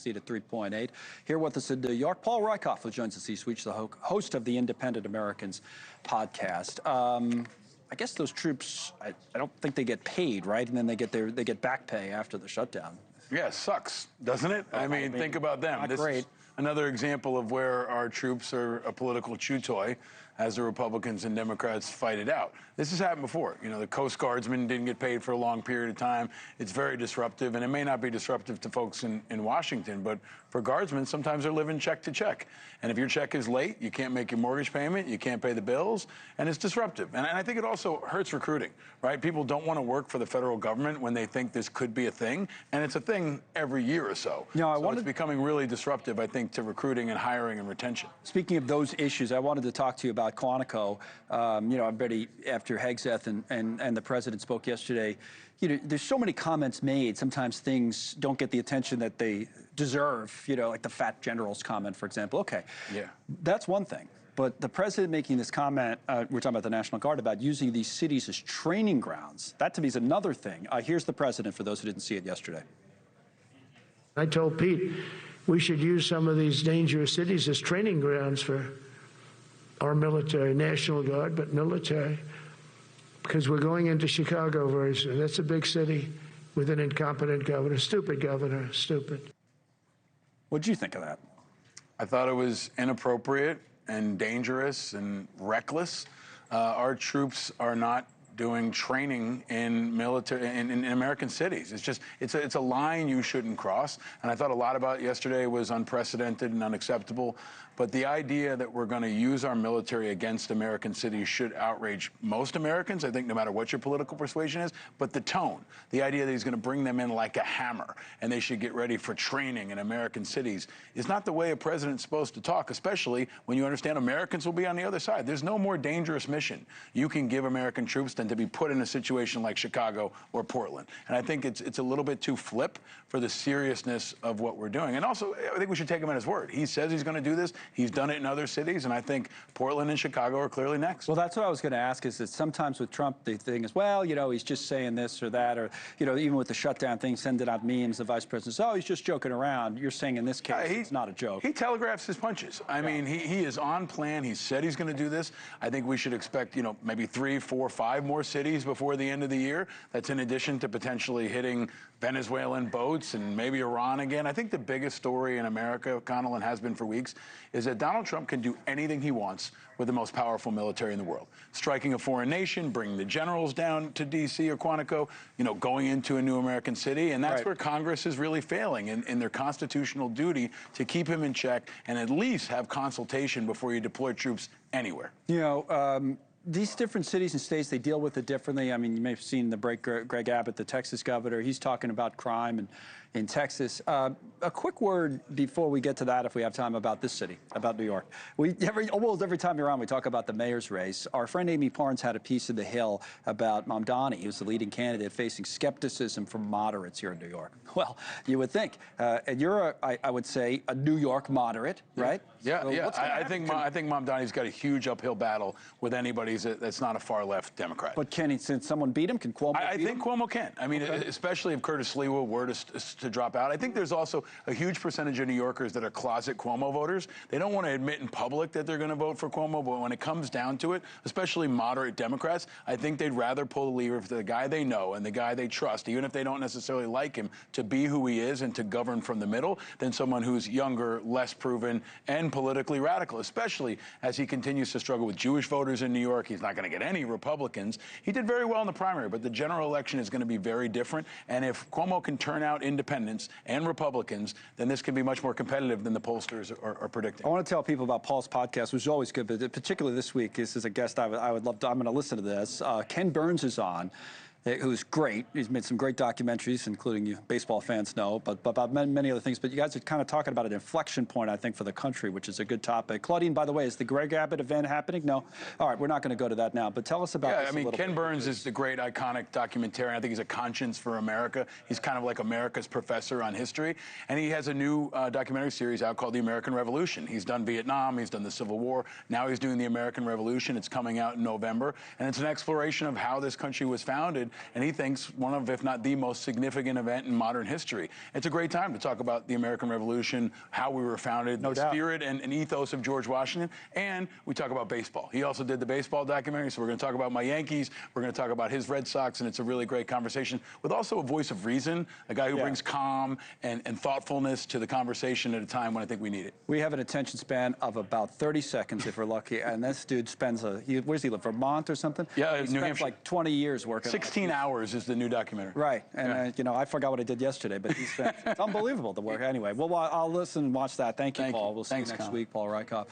seat at 3.8. Here with us in New York, Paul Rieckhoff, who joins the C-Suite, the host of the Independent Americans podcast. I guess those troops, I don't think they get paid, right? And then they get back pay after the shutdown. Yeah, it sucks, doesn't it? I mean, think about them. This is another example of where our troops are a political chew toy as the Republicans and Democrats fight it out. This has happened before. You know, the Coast Guardsmen didn't get paid for a long period of time. It's very disruptive, and it may not be disruptive to folks in Washington, but for guardsmen, sometimes they're living check to check. And if your check is late, you can't make your mortgage payment, you can't pay the bills, and it's disruptive. And I think it also hurts recruiting, right? People don't want to work for the federal government when they think this could be a thing, and it's a thing every year or so. So it's becoming really disruptive, I think, to recruiting and hiring and retention. Speaking of those issues, I wanted to talk to you about Quantico. You know, everybody, after Hegseth and the president spoke yesterday, you know, there's so many comments made. Sometimes things don't get the attention that they deserve, you know, like the fat general's comment, for example. Okay, yeah, that's one thing. But the president making this comment, we're talking about the National Guard, about using these cities as training grounds, that to me is another thing. Here's the president, for those who didn't see it yesterday. I told Pete we should use some of these dangerous cities as training grounds for our military, National Guard, but military, because we're going into Chicago very soon. That's a big city with an incompetent governor, stupid. What did you think of that? I thought it was inappropriate and dangerous and reckless. Our troops are not doing training in military in American cities. It's a line you shouldn't cross. And I thought a lot about yesterday was unprecedented and unacceptable. But the idea that we're going to use our military against American cities should outrage most Americans, I think, no matter what your political persuasion is. But the tone, the idea that he's going to bring them in like a hammer and they should get ready for training in American cities is not the way a president's supposed to talk, especially when you understand Americans will be on the other side. There's no more dangerous mission you can give American troops than to be put in a situation like Chicago or Portland. And I think it's a little bit too flip for the seriousness of what we're doing. And also, I think we should take him at his word. He says he's going to do this. He's done it in other cities, and I think Portland and Chicago are clearly next. Well, that's what I was going to ask, is that sometimes with Trump, the thing is, well, you know, he's just saying this or that, or, you know, even with the shutdown thing, sending out memes, the vice president says, oh, he's just joking around. You're saying in this case, it's not a joke. He telegraphs his punches. I mean, he is on plan. He said he's going to do this. I think we should expect, you know, maybe 3, 4, 5 more cities before the end of the year. That's in addition to potentially hitting Venezuelan boats and maybe Iran again. I think the biggest story in America, Connell, and has been for weeks, is that Donald Trump can do anything he wants with the most powerful military in the world. Striking a foreign nation, bringing the generals down to D.C. or Quantico, you know, going into a new American city. And that's where Congress is really failing in their constitutional duty to keep him in check and at least have consultation before you deploy troops anywhere. You know, these different cities and states, they deal with it differently. I mean, you may have seen the break, Greg Abbott, the Texas governor. He's talking about crime in Texas. A quick word before we get to that, if we have time, about this city, about New York. Almost every time you're on, we talk about the mayor's race. Our friend Amy Parnes had a piece in The Hill about Mamdani, who's the leading candidate, facing skepticism from moderates here in New York. Well, you would think. And you're, I would say, a New York moderate, right? Yeah, so yeah. I think Mamdani's got a huge uphill battle with anybody that's not a far-left Democrat. But can he, since someone beat him, can Cuomo beat him? I think Cuomo can. I mean, especially if Curtis Lewa were to drop out. I think there's also a huge percentage of New Yorkers that are closet Cuomo voters. They don't want to admit in public that they're going to vote for Cuomo, but when it comes down to it, especially moderate Democrats, I think they'd rather pull the lever for the guy they know and the guy they trust, even if they don't necessarily like him, to be who he is and to govern from the middle, than someone who's younger, less proven, and politically radical, especially as he continues to struggle with Jewish voters in New York. He's not going to get any Republicans. He did very well in the primary, but the general election is going to be very different. And if Cuomo can turn out independents and Republicans, then this can be much more competitive than the pollsters are predicting. I want to tell people about Paul's podcast, which is always good, but particularly this week, this is a guest I would love to, I'm going to listen to this. Ken Burns is on, who's great. He's made some great documentaries, including you baseball fans know, but about many other things. But you guys are kind of talking about an inflection point, I think, for the country, which is a good topic. Claudine, by the way, is the Greg Abbott event happening? No? All right, we're not going to go to that now, but tell us about this I mean, Ken Burns is the great, iconic documentarian. I think he's a conscience for America. He's kind of like America's professor on history. And he has a new documentary series out called The American Revolution. He's done Vietnam, he's done the Civil War. Now he's doing The American Revolution. It's coming out in November. And it's an exploration of how this country was founded and he thinks one of, if not the most significant event in modern history. It's a great time to talk about the American Revolution, how we were founded, No the doubt. spirit and ethos of George Washington, and we talk about baseball. He also did the baseball documentary, so we're going to talk about my Yankees, we're going to talk about his Red Sox, and it's a really great conversation with also a voice of reason, a guy who brings calm and thoughtfulness to the conversation at a time when I think we need it. We have an attention span of about 30 seconds if we're lucky, and this dude spends where's he live, Vermont or something? Yeah, he New spends Hampshire. like 20 years working. 16 hours is the new documentary. Right, and Yeah. you know, I forgot what I did yesterday, but it's unbelievable the work. Anyway, well, I'll listen and watch that. Thank you, Thank Paul. you. We'll see Thanks, you next Colin. week, Paul Rykoff.